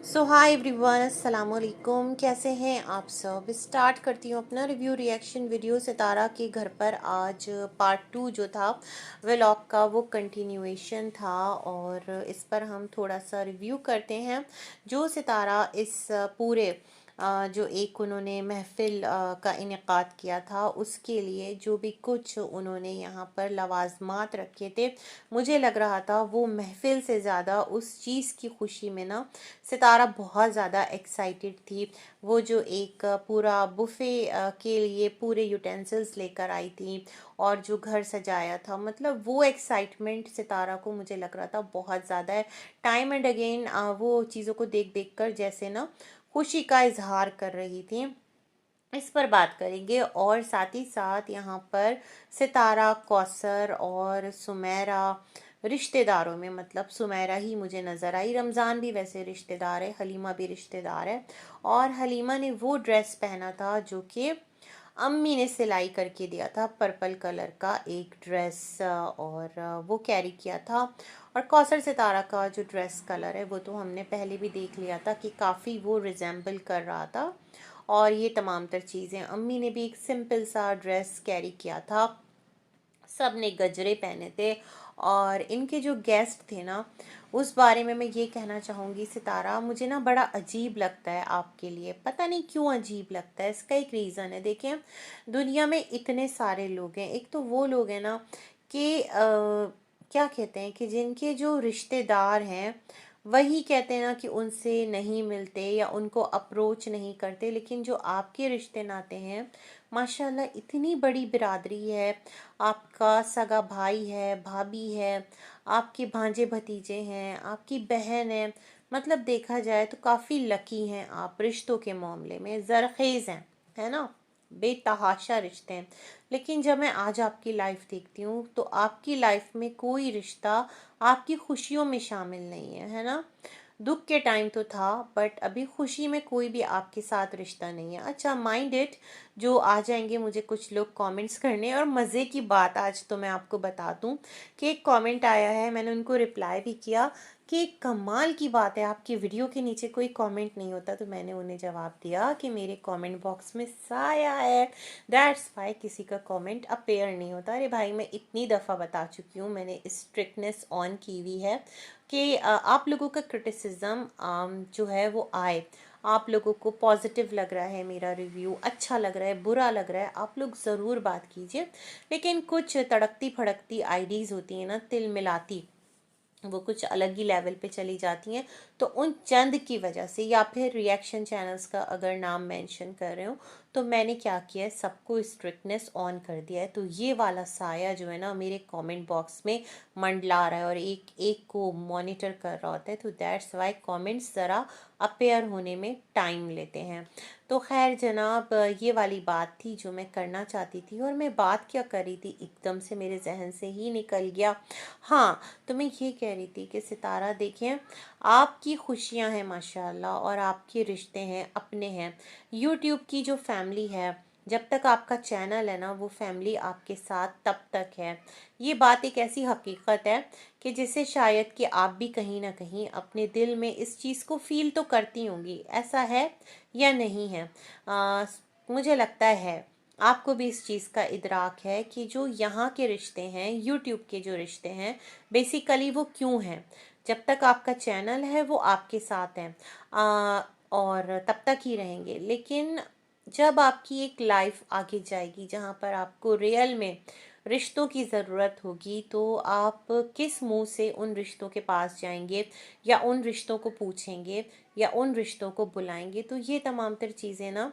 सो hi everyone, अस्सलाम वालेकुम। कैसे हैं आप सब। स्टार्ट करती हूँ अपना रिव्यू रिएक्शन वीडियो सितारा के घर पर। आज पार्ट 2 जो था व्लॉग का वो कंटिन्यूएशन था और इस पर हम थोड़ा सा रिव्यू करते हैं। जो सितारा इस पूरे जो एक उन्होंने महफिल का इनेकाद किया था उसके लिए जो भी कुछ उन्होंने यहाँ पर लवाजमात रखे थे, मुझे लग रहा था वो महफिल से ज़्यादा उस चीज़ की खुशी में ना सितारा बहुत ज़्यादा एक्साइटेड थी। वो जो एक पूरा बुफे के लिए पूरे यूटेंसिल्स लेकर आई थी और जो घर सजाया था, मतलब वो एक्साइटमेंट सितारा को मुझे लग रहा था बहुत ज़्यादा है। टाइम एंड अगेन वो चीज़ों को देख देख कर जैसे ना खुशी का इजहार कर रही थी। इस पर बात करेंगे और साथ ही साथ यहाँ पर सितारा, कौसर और सुमेरा रिश्तेदारों में, मतलब सुमेरा ही मुझे नज़र आई। रमज़ान भी वैसे रिश्तेदार है, हलीमा भी रिश्तेदार है। और हलीमा ने वो ड्रेस पहना था जो कि अम्मी ने सिलाई करके दिया था, पर्पल कलर का एक ड्रेस, और वो कैरी किया था। और कौसर सितारा का जो ड्रेस कलर है वो तो हमने पहले भी देख लिया था कि काफ़ी वो रिजेंबल कर रहा था। और ये तमाम तर चीज़ें, अम्मी ने भी एक सिंपल सा ड्रेस कैरी किया था, सब ने गजरे पहने थे। और इनके जो गेस्ट थे ना, उस बारे में मैं ये कहना चाहूँगी सितारा, मुझे ना बड़ा अजीब लगता है आपके लिए। पता नहीं क्यों अजीब लगता है, इसका एक रीज़न है। देखें, दुनिया में इतने सारे लोग हैं। एक तो वो लोग हैं ना कि क्या कहते हैं कि जिनके जो रिश्तेदार हैं वही कहते हैं ना कि उनसे नहीं मिलते या उनको अप्रोच नहीं करते, लेकिन जो आपके रिश्ते नाते हैं, माशाल्लाह इतनी बड़ी बिरादरी है। आपका सगा भाई है, भाभी है, आपके भांजे भतीजे हैं, आपकी बहन है। मतलब देखा जाए तो काफ़ी लकी हैं आप, रिश्तों के मामले में ज़रखेज़ हैं, है ना। बेतहाशा रिश्ते हैं। लेकिन जब मैं आज आपकी लाइफ देखती हूँ तो आपकी लाइफ में कोई रिश्ता आपकी खुशियों में शामिल नहीं है ना। दुख के टाइम तो था, बट अभी खुशी में कोई भी आपके साथ रिश्ता नहीं है। अच्छा, माइंड इट, जो आ जाएंगे मुझे कुछ लोग कमेंट्स करने। और मज़े की बात आज तो मैं आपको बता दूं कि एक कमेंट आया है, मैंने उनको रिप्लाई भी किया कि कमाल की बात है, आपकी वीडियो के नीचे कोई कमेंट नहीं होता। तो मैंने उन्हें जवाब दिया कि मेरे कमेंट बॉक्स में साया है, दैट्स वाई किसी का कमेंट अपेयर नहीं होता। अरे भाई, मैं इतनी दफ़ा बता चुकी हूँ, मैंने स्ट्रिक्टनेस ऑन की हुई है कि आप लोगों का क्रिटिसिज्म जो है वो आए। आप लोगों को पॉजिटिव लग रहा है मेरा रिव्यू, अच्छा लग रहा है, बुरा लग रहा है, आप लोग ज़रूर बात कीजिए। लेकिन कुछ तड़कती फड़कती आईडीज़ होती हैं ना, तिल मिलाती, वो कुछ अलग ही लेवल पे चली जाती हैं। तो उन चंद की वजह से, या फिर रिएक्शन चैनल्स का अगर नाम मेंशन कर रहे हो, तो मैंने क्या किया है, सबको स्ट्रिक्टनेस ऑन कर दिया है। तो ये वाला साया जो है ना मेरे कमेंट बॉक्स में मंडला रहा है और एक एक को मॉनिटर कर रहा होता है। तो दैट्स वाई कमेंट्स ज़रा अपेयर होने में टाइम लेते हैं। तो खैर जनाब, ये वाली बात थी जो मैं करना चाहती थी। और मैं बात क्या कर रही थी, एकदम से मेरे जहन से ही निकल गया। हाँ, तो मैं ये कह रही थी कि सितारा देखें, आपकी खुशियां हैं माशाल्लाह और आपके रिश्ते हैं, अपने हैं। यूट्यूब की जो फैमिली है, जब तक आपका चैनल है ना, वो फैमिली आपके साथ तब तक है। ये बात एक ऐसी हकीकत है कि जिसे शायद कि आप भी कहीं ना कहीं अपने दिल में इस चीज़ को फील तो करती होंगी। ऐसा है या नहीं है? मुझे लगता है आपको भी इस चीज़ का इदराक है कि जो यहाँ के रिश्ते हैं, यूट्यूब के जो रिश्ते हैं, बेसिकली वो क्यों हैं। जब तक आपका चैनल है वो आपके साथ हैं, और तब तक ही रहेंगे। लेकिन जब आपकी एक लाइफ आगे जाएगी जहाँ पर आपको रियल में रिश्तों की ज़रूरत होगी, तो आप किस मुंह से उन रिश्तों के पास जाएंगे, या उन रिश्तों को पूछेंगे, या उन रिश्तों को बुलाएंगे। तो ये तमाम तर चीज़ें ना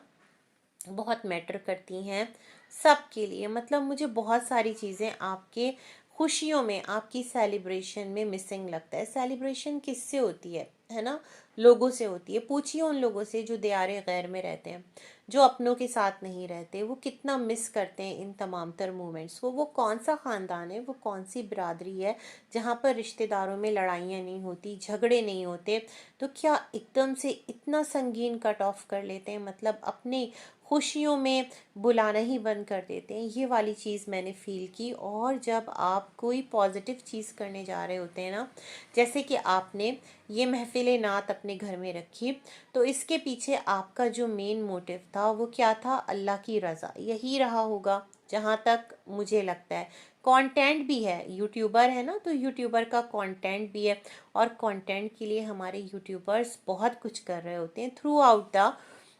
बहुत मैटर करती हैं सबके लिए। मतलब मुझे बहुत सारी चीज़ें आपके खुशियों में, आपकी सेलिब्रेशन में मिसिंग लगता है। सेलिब्रेशन किससे होती है ना, लोगों से होती है। पूछिए उन लोगों से जो दियारे गैर में रहते हैं, जो अपनों के साथ नहीं रहते, वो कितना मिस करते हैं इन तमाम तर मोमेंट्स को। वो कौन सा ख़ानदान है, वो कौन सी बिरादरी है जहाँ पर रिश्तेदारों में लड़ाइयाँ नहीं होती, झगड़े नहीं होते। तो क्या एकदम से इतना संगीन कट ऑफ कर लेते हैं, मतलब अपने खुशियों में बुलाना ही बंद कर देते हैं। ये वाली चीज़ मैंने फ़ील की। और जब आप कोई पॉजिटिव चीज़ करने जा रहे होते हैं ना, जैसे कि आपने ये महफ़िल नात अपने घर में रखी, तो इसके पीछे आपका जो मेन मोटिव था वो क्या था? अल्लाह की रज़ा, यही रहा होगा जहाँ तक मुझे लगता है। कंटेंट भी है, यूट्यूबर है ना, तो यूट्यूबर का कंटेंट भी है। और कंटेंट के लिए हमारे यूट्यूबर्स बहुत कुछ कर रहे होते हैं थ्रू आउट द,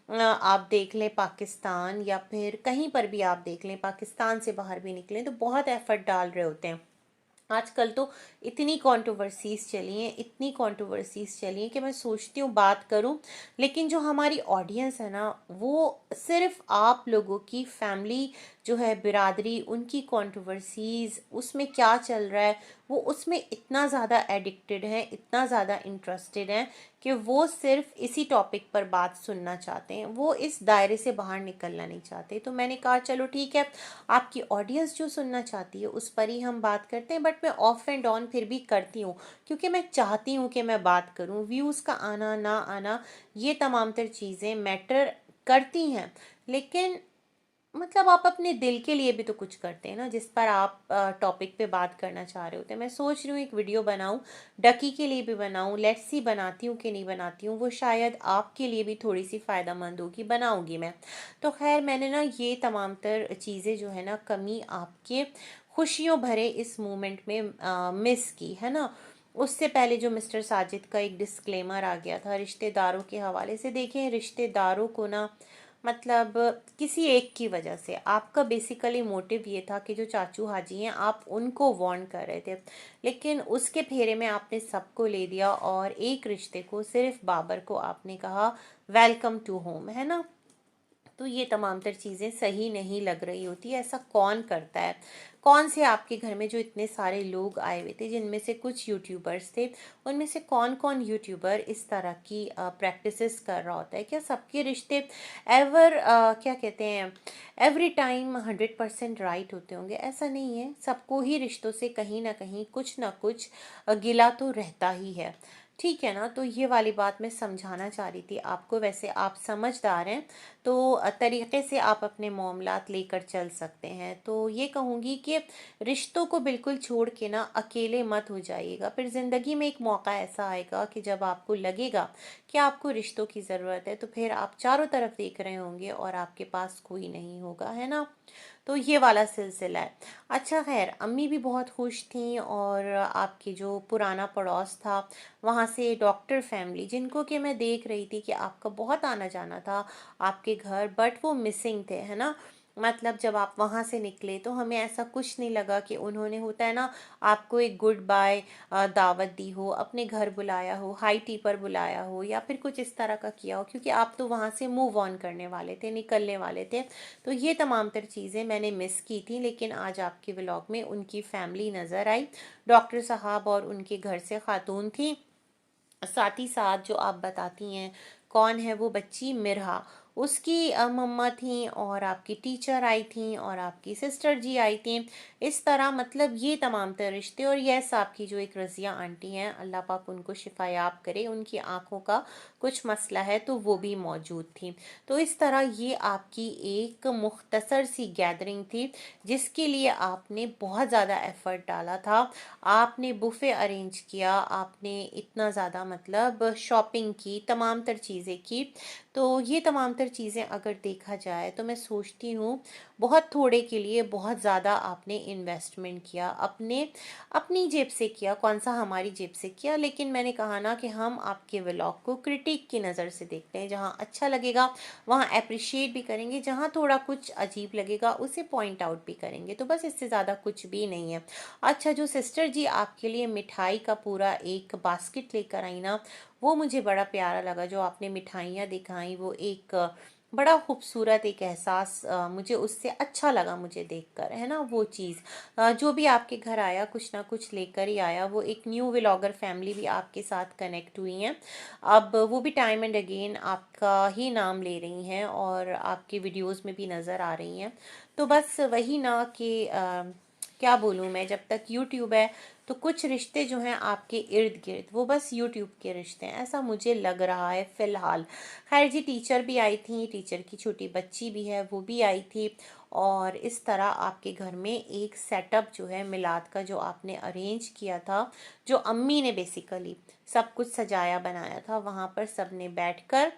आप देख लें पाकिस्तान या फिर कहीं पर भी आप देख लें, पाकिस्तान से बाहर भी निकलें तो बहुत एफर्ट डाल रहे होते हैं। आजकल तो इतनी कंट्रोवर्सीज चली हैं, इतनी कंट्रोवर्सीज चली हैं कि मैं सोचती हूँ बात करूँ, लेकिन जो हमारी ऑडियंस है ना, वो सिर्फ आप लोगों की फैमिली जो है, बिरादरी, उनकी कंट्रोवर्सीज, उसमें क्या चल रहा है, वो उसमें इतना ज़्यादा एडिक्टेड है, इतना ज़्यादा इंटरेस्टेड है कि वो सिर्फ इसी टॉपिक पर बात सुनना चाहते हैं, वो इस दायरे से बाहर निकलना नहीं चाहते। तो मैंने कहा चलो ठीक है, आपकी ऑडियंस जो सुनना चाहती है उस पर ही हम बात करते हैं। बट मैं ऑफ एंड ऑन फिर भी करती हूँ, क्योंकि मैं चाहती हूँ कि मैं बात करूँ। व्यूज़ का आना ना आना, ये तमाम तर चीज़ें मैटर करती हैं, लेकिन मतलब आप अपने दिल के लिए भी तो कुछ करते हैं ना, जिस पर आप टॉपिक पे बात करना चाह रहे होते हैं। मैं सोच रही हूँ एक वीडियो बनाऊँ, डकी के लिए भी बनाऊँ, लेट्स सी बनाती हूँ कि नहीं बनाती हूँ, वो शायद आपके लिए भी थोड़ी सी फ़ायदेमंद होगी, बनाऊँगी मैं। तो खैर, मैंने ना ये तमाम तर चीज़ें जो है ना, कमी आपके खुशियों भरे इस मोमेंट में मिस की है ना। उससे पहले जो मिस्टर साजिद का एक डिस्क्लेमर आ गया था रिश्तेदारों के हवाले से, देखें रिश्तेदारों को ना, मतलब किसी एक की वजह से, आपका बेसिकली मोटिव ये था कि जो चाचू हाजी हैं आप उनको वार्न कर रहे थे, लेकिन उसके फेरे में आपने सबको ले दिया और एक रिश्ते को, सिर्फ बाबर को आपने कहा वेलकम टू होम, है ना। तो ये तमाम तर चीज़ें सही नहीं लग रही होती। ऐसा कौन करता है? कौन से आपके घर में जो इतने सारे लोग आए हुए थे, जिनमें से कुछ यूट्यूबर्स थे, उनमें से कौन कौन यूट्यूबर इस तरह की प्रैक्टिसेस कर रहा होता है? क्या सबके रिश्ते एवर क्या कहते हैं, एवरी टाइम 100% राइट होते होंगे? ऐसा नहीं है, सबको ही रिश्तों से कहीं ना कुछ गिला तो रहता ही है। ठीक है ना। तो ये वाली बात मैं समझाना चाह रही थी आपको। वैसे आप समझदार हैं, तो तरीके से आप अपने मामलात लेकर चल सकते हैं। तो ये कहूँगी कि रिश्तों को बिल्कुल छोड़ के ना अकेले मत हो जाइएगा। फिर ज़िंदगी में एक मौका ऐसा आएगा कि जब आपको लगेगा कि आपको रिश्तों की ज़रूरत है, तो फिर आप चारों तरफ देख रहे होंगे और आपके पास कोई नहीं होगा, है ना। तो ये वाला सिलसिला है। अच्छा खैर, अम्मी भी बहुत खुश थी, और आपके जो पुराना पड़ोस था, वहाँ से डॉक्टर फैमिली, जिनको कि मैं देख रही थी कि आपका बहुत आना जाना था आपके घर, बट वो मिसिंग थे, है ना। मतलब जब आप वहाँ से निकले तो हमें ऐसा कुछ नहीं लगा कि उन्होंने, होता है ना, आपको एक गुड बाय दावत दी हो, अपने घर बुलाया हो, हाई टी पर बुलाया हो, या फिर कुछ इस तरह का किया हो, क्योंकि आप तो वहाँ से मूव ऑन करने वाले थे, निकलने वाले थे। तो ये तमाम तर चीज़ें मैंने मिस की थी, लेकिन आज आपके व्लॉग में उनकी फैमिली नज़र आई। डॉक्टर साहब और उनके घर से खातून थी, साथ ही साथ जो आप बताती हैं कौन है वो बच्ची, मिरहा, उसकी मम्मा थी, और आपकी टीचर आई थी, और आपकी सिस्टर जी आई थी। इस तरह मतलब ये तमाम तर रिश्ते। और यस, आपकी जो एक रज़िया आंटी हैं, अल्लाह पाक उनको शिफायाब करे, उनकी आंखों का कुछ मसला है, तो वो भी मौजूद थी। तो इस तरह ये आपकी एक मुख्तसर सी गैदरिंग थी, जिसके लिए आपने बहुत ज़्यादा एफ़र्ट डाला था। आपने बुफ़े अरेंज किया, आपने इतना ज़्यादा मतलब शॉपिंग की, तमाम तर चीज़ें की। तो ये तमाम तर चीज़ें अगर देखा जाए तो मैं सोचती हूँ बहुत थोड़े के लिए बहुत ज़्यादा आपने इन्वेस्टमेंट किया, अपने अपनी जेब से किया, कौन सा हमारी जेब से किया। लेकिन मैंने कहा ना कि हम आपके व्लॉग को क्रिटिक की नज़र से देखते हैं, जहाँ अच्छा लगेगा वहाँ अप्रिशिएट भी करेंगे, जहाँ थोड़ा कुछ अजीब लगेगा उसे पॉइंट आउट भी करेंगे। तो बस इससे ज़्यादा कुछ भी नहीं है। अच्छा, जो सिस्टर जी आपके लिए मिठाई का पूरा एक बास्केट लेकर आई ना, वो मुझे बड़ा प्यारा लगा। जो आपने मिठाइयाँ दिखाई, वो एक बड़ा खूबसूरत एक एहसास मुझे उससे अच्छा लगा, मुझे देखकर, है ना। वो चीज़ जो भी आपके घर आया कुछ ना कुछ लेकर ही आया। वो एक न्यू व्लॉगर फैमिली भी आपके साथ कनेक्ट हुई हैं, अब वो भी टाइम एंड अगेन आपका ही नाम ले रही हैं और आपकी वीडियोस में भी नज़र आ रही हैं। तो बस वही ना कि क्या बोलूँ मैं, जब तक यूट्यूब है तो कुछ रिश्ते जो हैं आपके इर्द गिर्द वो बस यूट्यूब के रिश्ते हैं, ऐसा मुझे लग रहा है फ़िलहाल। खैर जी, टीचर भी आई थी, टीचर की छोटी बच्ची भी है वो भी आई थी, और इस तरह आपके घर में एक सेटअप जो है मिलाद का जो आपने अरेंज किया था, जो अम्मी ने बेसिकली सब कुछ सजाया बनाया था, वहाँ पर सब ने बैठकर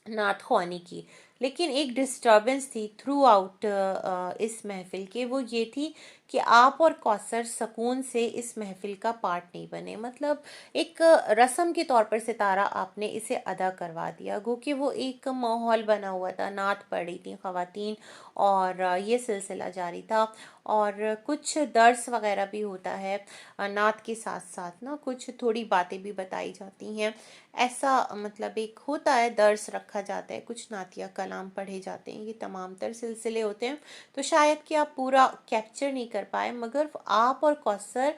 नात ख्वानी की। लेकिन एक डिस्टरबेंस थी थ्रू आउट इस महफिल के, वो ये थी कि आप और कौसर सुकून से इस महफिल का पार्ट नहीं बने। मतलब एक रस्म के तौर पर सितारा आपने इसे अदा करवा दिया, गो कि वो एक माहौल बना हुआ था, नात पढ़ रही थी ख़वातीन और ये सिलसिला जारी था, और कुछ दर्स वगैरह भी होता है नात के साथ साथ ना, कुछ थोड़ी बातें भी बताई जाती हैं, ऐसा मतलब एक होता है, दर्स रखा जाता है, कुछ नातिया कलाम पढ़े जाते हैं, ये तमाम तर सिलसिले होते हैं। तो शायद कि आप पूरा कैप्चर नहीं कर पाए, मगर आप और कौसर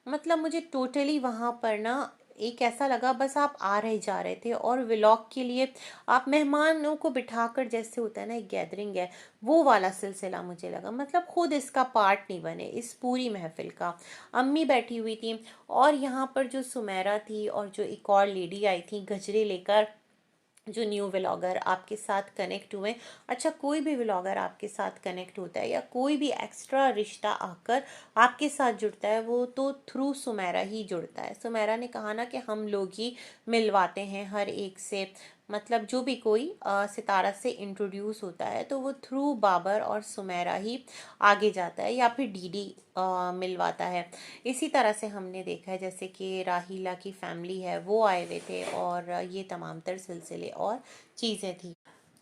मतलब मुझे टोटली वहाँ पर ना एक ऐसा लगा बस आप आ रहे जा रहे थे, और व्लॉग के लिए आप मेहमानों को बिठाकर, जैसे होता है ना एक गैदरिंग है, वो वाला सिलसिला मुझे लगा। मतलब खुद इसका पार्ट नहीं बने इस पूरी महफिल का। अम्मी बैठी हुई थी, और यहाँ पर जो सुमेरा थी और जो एक और लेडी आई थी गजरे लेकर, जो न्यू व्लॉगर आपके साथ कनेक्ट हुए। अच्छा, कोई भी व्लॉगर आपके साथ कनेक्ट होता है या कोई भी एक्स्ट्रा रिश्ता आकर आपके साथ जुड़ता है, वो तो थ्रू सुमेरा ही जुड़ता है। सुमेरा ने कहा ना कि हम लोग ही मिलवाते हैं हर एक से, मतलब जो भी कोई सितारा से इंट्रोड्यूस होता है तो वो थ्रू बाबर और सुमेरा ही आगे जाता है, या फिर डीडी मिलवाता है। इसी तरह से हमने देखा है, जैसे कि राहीला की फैमिली है वो आए हुए थे, और ये तमाम तर सिलसिले और चीज़ें थी।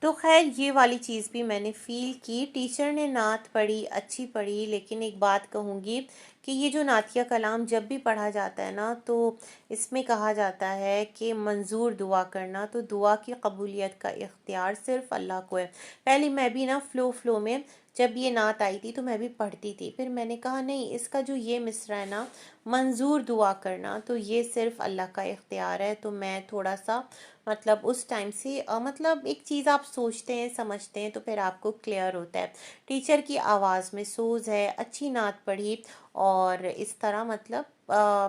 तो खैर ये वाली चीज़ भी मैंने फ़ील की। टीचर ने नात पढ़ी, अच्छी पढ़ी, लेकिन एक बात कहूँगी कि ये जो नातिया कलाम जब भी पढ़ा जाता है ना, तो इसमें कहा जाता है कि मंजूर दुआ करना, तो दुआ की कबूलियत का इख्तियार सिर्फ अल्लाह को है। पहले मैं भी ना फ़्लो में जब ये नात आई थी तो मैं भी पढ़ती थी, फिर मैंने कहा नहीं, इसका जो ये मिसरा है ना, मंजूर दुआ करना, तो ये सिर्फ अल्लाह का इख्तियार है। तो मैं थोड़ा सा मतलब उस टाइम से मतलब एक चीज़ आप सोचते हैं समझते हैं तो फिर आपको क्लियर होता है। टीचर की आवाज़ में सोज है, अच्छी नात पढ़ी, और इस तरह मतलब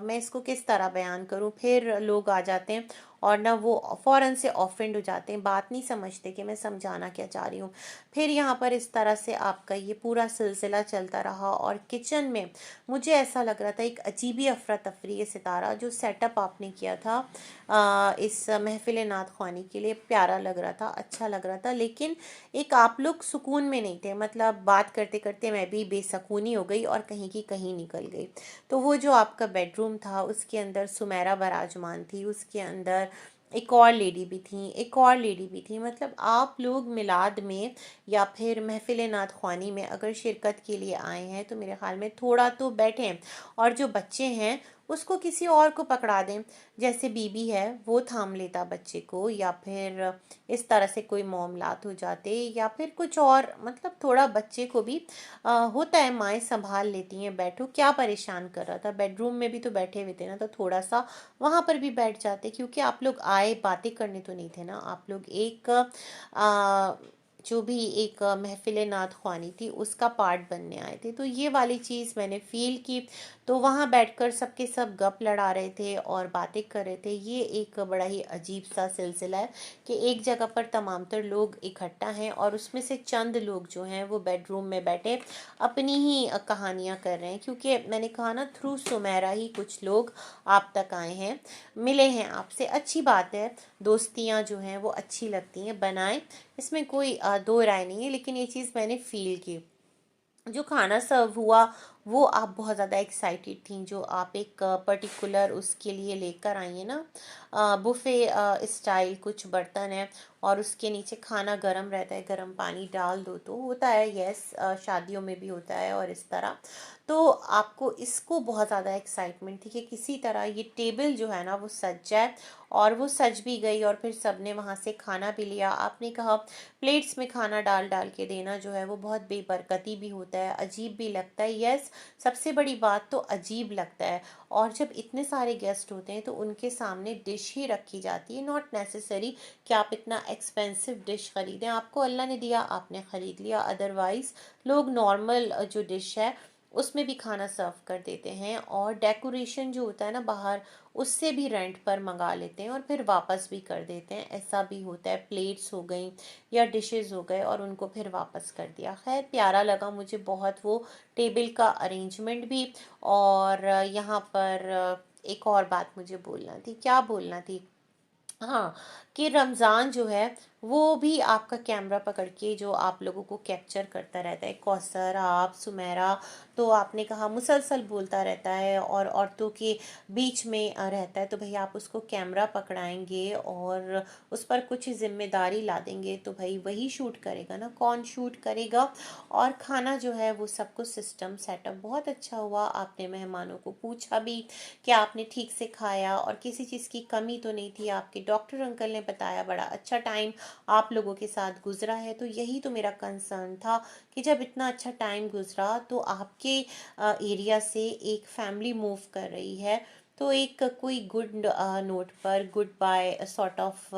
मैं इसको किस तरह बयान करूँ, फिर लोग आ जाते हैं और ना वो फ़ौरन से ऑफेंड हो जाते हैं, बात नहीं समझते कि मैं समझाना क्या चाह रही हूँ। फिर यहाँ पर इस तरह से आपका ये पूरा सिलसिला चलता रहा, और किचन में मुझे ऐसा लग रहा था एक अजीबी अफरा तफरी सितारा, जो सेटअप आपने किया था इस महफिल नात ख्वानी के लिए, प्यारा लग रहा था, अच्छा लग रहा था, लेकिन एक आप लोग सुकून में नहीं थे। मतलब बात करते करते मैं भी बेसकूनी हो गई और कहीं की कहीं निकल गई। तो वो जो आपका बेडरूम था उसके अंदर सुमेरा बराजमान थी, उसके अंदर एक और लेडी भी थी, एक और लेडी भी थी। मतलब आप लोग मिलाद में या फिर महफिल नात ख्वानी में अगर शिरकत के लिए आए हैं तो मेरे ख्याल में थोड़ा तो बैठें, और जो बच्चे हैं उसको किसी और को पकड़ा दें, जैसे बीबी है वो थाम लेता बच्चे को, या फिर इस तरह से कोई मामलात हो जाते, या फिर कुछ और, मतलब थोड़ा बच्चे को भी होता है, माएँ संभाल लेती हैं, बैठो क्या परेशान कर रहा था, बेडरूम में भी तो बैठे हुए थे ना, तो थोड़ा सा वहाँ पर भी बैठ जाते, क्योंकि आप लोग आए बातें करने तो नहीं थे ना, आप लोग एक जो भी एक महफिल नात ख्वानी थी उसका पार्ट बनने आए थे। तो ये वाली चीज़ मैंने फ़ील की। तो वहाँ बैठकर सबके सब गप लड़ा रहे थे और बातें कर रहे थे। ये एक बड़ा ही अजीब सा सिलसिला है कि एक जगह पर तमाम तर लोग इकट्ठा हैं, और उसमें से चंद लोग जो हैं वो बेडरूम में बैठे अपनी ही कहानियाँ कर रहे हैं, क्योंकि मैंने कहा ना थ्रू सुमेरा ही कुछ लोग आप तक आए हैं, मिले हैं आपसे। अच्छी बात है, दोस्तियाँ जो हैं वो अच्छी लगती हैं, बनाएं, इसमें कोई दो राय नहीं है, लेकिन ये चीज़ मैंने फ़ील की। जो खाना सर्व हुआ वो आप बहुत ज़्यादा एक्साइटेड थी, जो आप एक पर्टिकुलर उसके लिए लेकर आई हैं ना, बुफ़े स्टाइल कुछ बर्तन है, और उसके नीचे खाना गरम रहता है, गरम पानी डाल दो, तो होता है, यस, शादियों में भी होता है और इस तरह। तो आपको इसको बहुत ज़्यादा एक्साइटमेंट थी कि किसी तरह ये टेबल जो है ना वो सज जाए, और वो सज भी गई, और फिर सबने वहाँ से खाना भी लिया। आपने कहा प्लेट्स में खाना डाल डाल के देना जो है वो बहुत बेबरकती भी होता है, अजीब भी लगता है, यस, सबसे बड़ी बात तो अजीब लगता है। और जब इतने सारे गेस्ट होते हैं तो उनके सामने डिश ही रखी जाती है, नॉट नेसेसरी कि आप इतना एक्सपेंसिव डिश खरीदें, आपको अल्लाह ने दिया आपने ख़रीद लिया, अदरवाइज़ लोग नॉर्मल जो डिश है उसमें भी खाना सर्व कर देते हैं, और डेकोरेशन जो होता है ना बाहर, उससे भी रेंट पर मंगा लेते हैं और फिर वापस भी कर देते हैं। ऐसा भी होता है, प्लेट्स हो गई या डिशेस हो गए और उनको फिर वापस कर दिया। खैर प्यारा लगा मुझे बहुत वो टेबल का अरेंजमेंट भी। और यहाँ पर एक और बात मुझे बोलना थी, क्या बोलना थी, हाँ, कि रमज़ान जो है वो भी आपका कैमरा पकड़ के जो आप लोगों को कैप्चर करता रहता है। कौसर, आप, सुमेरा, तो आपने कहा मुसलसल बोलता रहता है और औरतों के बीच में रहता है, तो भाई आप उसको कैमरा पकड़ाएंगे और उस पर कुछ जिम्मेदारी ला देंगे तो भाई वही शूट करेगा ना, कौन शूट करेगा। और खाना जो है वो सब कुछ सिस्टम सेटअप बहुत अच्छा हुआ। आपने मेहमानों को पूछा भी कि आपने ठीक से खाया और किसी चीज़ की कमी तो नहीं थी। आपके डॉक्टर अंकल ने बताया बड़ा अच्छा टाइम आप लोगों के साथ गुजरा है। तो यही तो मेरा कंसर्न था कि जब इतना अच्छा टाइम गुजरा तो आपके एरिया से एक फैमिली मूव कर रही है, तो एक कोई गुड नोट पर goodbye sort of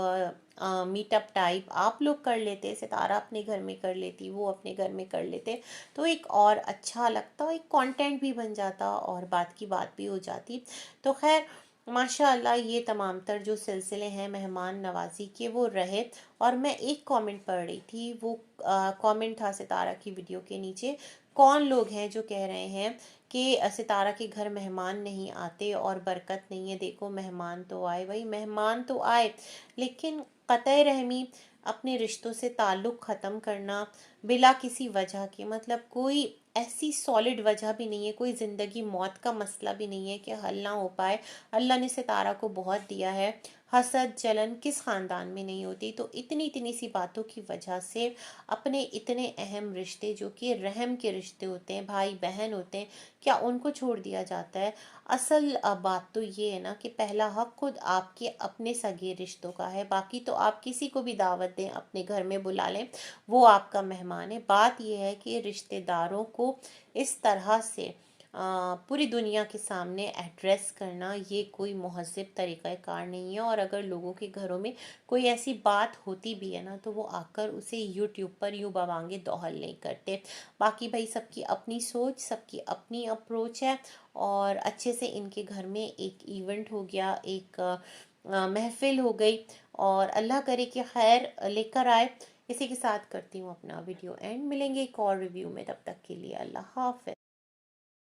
meetup type आप लोग कर लेते, सितारा अपने घर में कर लेती, वो अपने घर में कर लेते, तो एक और अच्छा लगता, एक कंटेंट भी बन जाता और बात की बात भी हो जाती। तो खैर माशाअल्लाह ये तमाम तर जो सिलसिले हैं मेहमान नवाजी के वो रहे। और मैं एक कमेंट पढ़ रही थी, वो कमेंट था सितारा की वीडियो के नीचे। कौन लोग हैं जो कह रहे हैं कि सितारा के घर मेहमान नहीं आते और बरकत नहीं है। देखो मेहमान तो आए, भाई मेहमान तो आए, लेकिन कतई रहमी, अपने रिश्तों से ताल्लुक़ ख़त्म करना बिला किसी वजह के, मतलब कोई ऐसी सॉलिड वजह भी नहीं है, कोई ज़िंदगी मौत का मसला भी नहीं है कि हल ना हो पाए। अल्लाह ने सितारा को बहुत दिया है, हसद जलन किस ख़ानदान में नहीं होती। तो इतनी इतनी सी बातों की वजह से अपने इतने अहम रिश्ते जो कि रहम के रिश्ते होते हैं, भाई बहन होते हैं, क्या उनको छोड़ दिया जाता है। असल बात तो ये है ना कि पहला हक खुद आपके अपने सगे रिश्तों का है। बाकी तो आप किसी को भी दावत दें, अपने घर में बुला लें, वो आपका मेहमान है। बात यह है कि रिश्तेदारों को इस तरह से पूरी दुनिया के सामने एड्रेस करना ये कोई महज़िब तरीक़ाकार नहीं है। और अगर लोगों के घरों में कोई ऐसी बात होती भी है ना, तो वो आकर उसे यूट्यूब पर यूँ बवांगे दौहल नहीं करते। बाकी भाई सबकी अपनी सोच, सबकी अपनी अप्रोच है। और अच्छे से इनके घर में एक इवेंट हो गया, एक महफिल हो गई, और अल्लाह करे कि खैर लेकर आए। इसी के साथ करती हूँ अपना वीडियो एंड, मिलेंगे एक और रिव्यू में, तब तक के लिए अल्लाह हाफ़िज़।